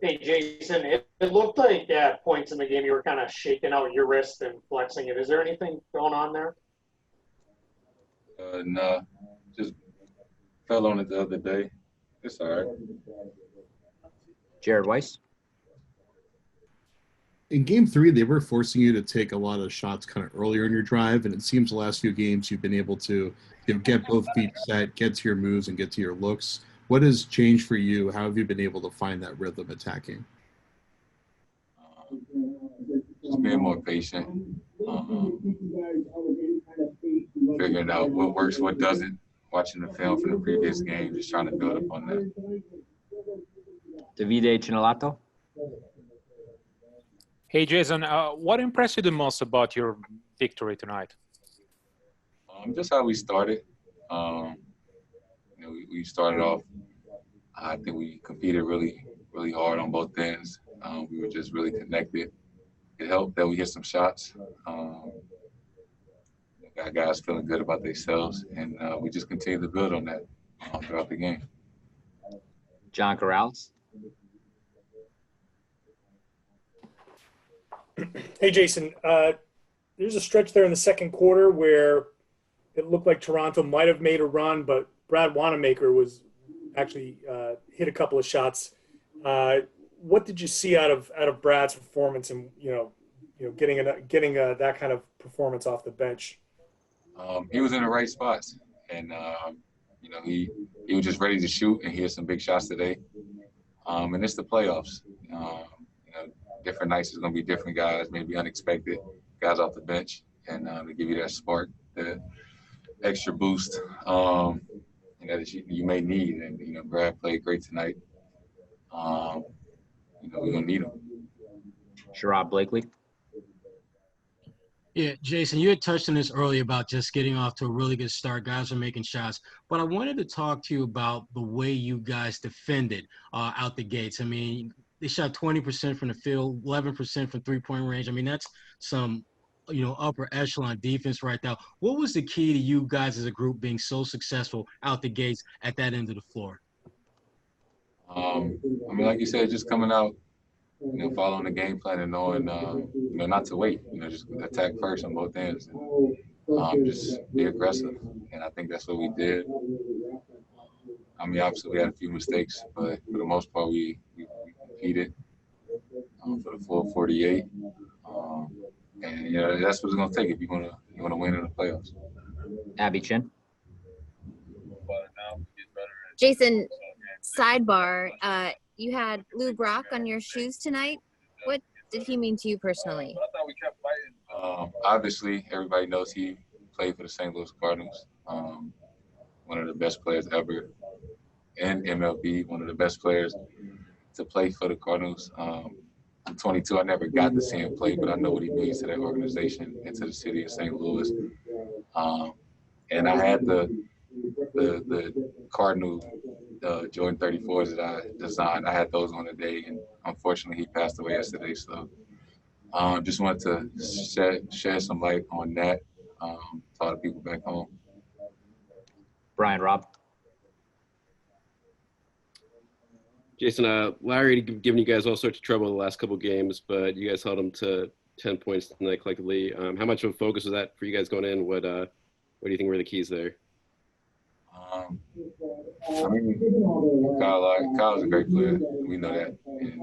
Hey, Jason, it looked like at points in the game you were kind of shaking out your wrist and flexing it. Is there anything going on there? No, just fell on it the other day. It's all right. Jared Weiss. In game 3, they were forcing you to take a lot of shots kind of earlier in your drive, and it seems the last few games you've been able to get both feet set, get to your moves, and get to your looks. What has changed for you? How have you been able to find that rhythm attacking? Just being more patient, figuring out what works, what doesn't, watching the film from the previous game, just trying to build up on that. Davide Cinelato. Hey, Jason, what impressed you the most about your victory tonight? Just how we started. We started off, I think we competed really, really hard on both ends. We were just really connected. It helped that we hit some shots. Got guys feeling good about themselves, and we just continue to build on that throughout the game. John Corrales. Hey, Jason, there's a stretch there in the second quarter where it looked like Toronto might have made a run, but Brad Wannamaker was actually hit a couple of shots. What did you see out of Brad's performance, and getting that kind of performance off the bench? He was in the right spots, and he was just ready to shoot, and he had some big shots today. And it's the playoffs. Different nights is going to be different guys, maybe unexpected guys off the bench, and to give you that spark, the extra boost that you may need. And Brad played great tonight. We're gonna need him. Sherrod Blakely. Yeah, Jason, you had touched on this earlier about just getting off to a really good start. Guys are making shots. But I wanted to talk to you about the way you guys defended out the gates. I mean, they shot 20% from the field, 11% from three-point range. I mean, that's some, upper echelon defense right now. What was the key to you guys as a group being so successful out the gates at that end of the floor? Like you said, just coming out, following the game plan and knowing, not to wait, just attack first on both ends and just be aggressive. And I think that's what we did. Obviously we had a few mistakes, but for the most part, we competed for the full 48. And that's what it's going to take if you want to win in the playoffs. Abby Chin. Jason, sidebar, you had Lou Brock on your shoes tonight. What did he mean to you personally? Obviously, everybody knows he played for the St. Louis Cardinals. One of the best players ever in MLB, one of the best players to play for the Cardinals. I'm 22. I never got to see him play, but I know what he means to that organization and to the city of St. Louis. And I had the Cardinal Jordan 34s that I designed. I had those on the day, and unfortunately he passed away yesterday. So just wanted to shed some light on that to all the people back home. Brian Robb. Jason, Larry giving you guys all sorts of trouble the last couple of games, but you guys held him to 10 points tonight collectively. How much of a focus was that for you guys going in? What do you think were the keys there? Kyle's a great player. We know that. And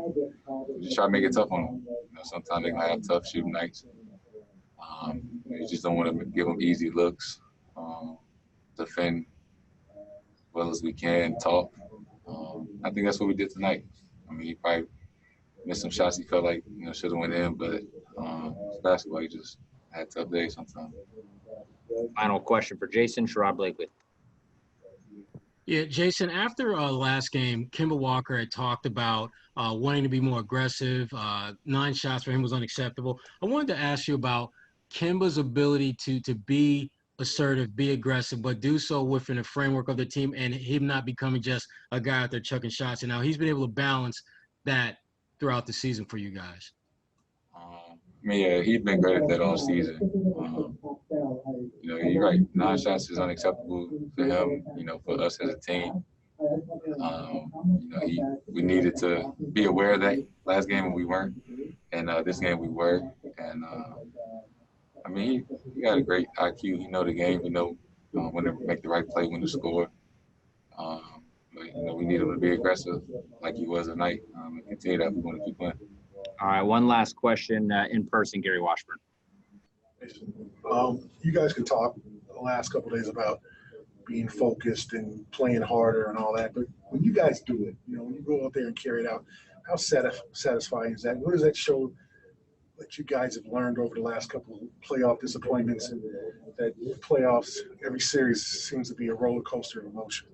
we just try to make it tough on him. Sometimes they can have tough shooting nights. You just don't want to give them easy looks. Defend as well as we can, talk. I think that's what we did tonight. He probably missed some shots he felt like should have went in, but it's basketball. You just had tough days sometimes. Final question for Jason, Sherrod Blakely. Yeah, Jason, after last game, Kimball Walker had talked about wanting to be more aggressive. 9 shots for him was unacceptable. I wanted to ask you about Kimba's ability to be assertive, be aggressive, but do so within the framework of the team and him not becoming just a guy out there chucking shots. And now he's been able to balance that throughout the season for you guys. He's been great at that all season. You're right. 9 shots is unacceptable for him, for us as a team. We needed to be aware of that last game and we weren't, and this game we were. And he got a great IQ. He know the game. He know when to make the right play, when to score. But we need him to be aggressive like he was tonight, and continue that if we want to keep playing. All right, one last question in person, Gary Washburn. You guys could talk the last couple of days about being focused and playing harder and all that, but when you guys do it, when you go out there and carry it out, how satisfying is that? What does that show that you guys have learned over the last couple of playoff disappointments, and that playoffs, every series seems to be a roller coaster of emotion?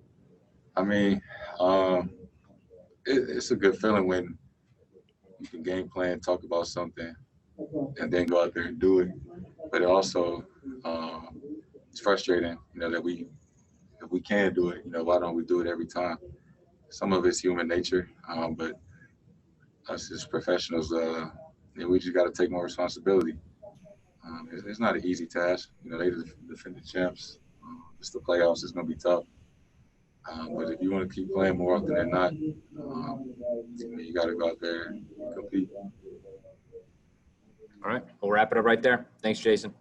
It's a good feeling when you can game plan, talk about something, and then go out there and do it. But it also it's frustrating, that if we can do it, why don't we do it every time? Some of it's human nature, but us as professionals, we just got to take more responsibility. It's not an easy task. They defend the champs. It's the playoffs. It's going to be tough. But if you want to keep playing more often than not, you got to go out there and compete. All right, we'll wrap it up right there. Thanks, Jayson.